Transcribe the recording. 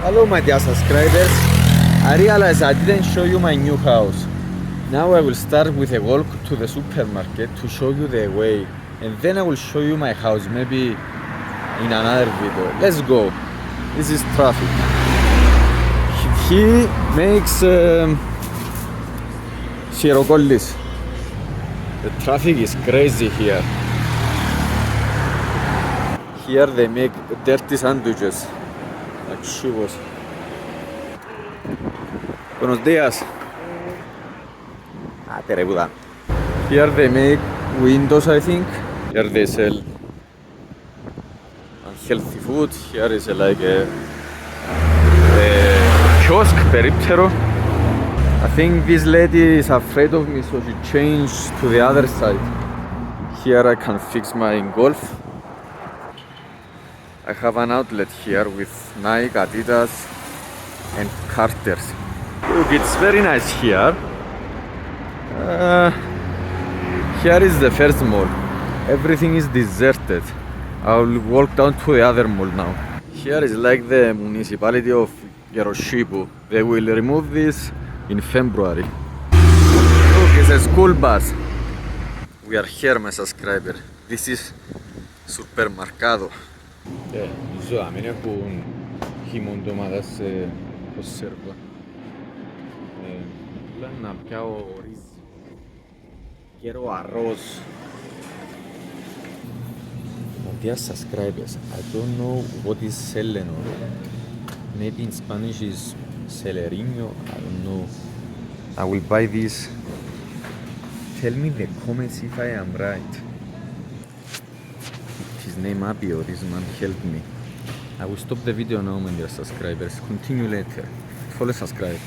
Hello my dear subscribers. I realize I didn't show you my new house. Now I will start with a walk to the supermarket to show you the way, and then I will show you my house maybe in another video. Let's go. This is traffic. He makes Sirokollis. The traffic is crazy here. Here they make dirty sandwiches, like churros. Buenos días. Here they make windows, I think. Here they sell unhealthy food. Here is like a kiosk periptero. I think this lady is afraid of me, so she changed to the other side. Here I can fix my Golf. I have an outlet here with Nike, Adidas and Carter's. Look, it's very nice here. Here is the first mall. Everything is deserted. I'll walk down to the other mall now. Here is like the municipality of Yeroshibu. They will remove this in February. Look, it's a school bus. We are here, my subscriber. This is Supermercado. Νομίζω να μην έχουν χειμώντοματα σε κονσέρβα. Λένε να πιάω ρύζι. Quiero arroz. Dear subscribers, I don't know what is selenor. Maybe in Spanish is celerino, I don't know. I will buy this. Tell me in the comments if I am right. His name Abio, this man helped me. I will stop the video now, my dear subscribers. Continue later. Follow, subscribe.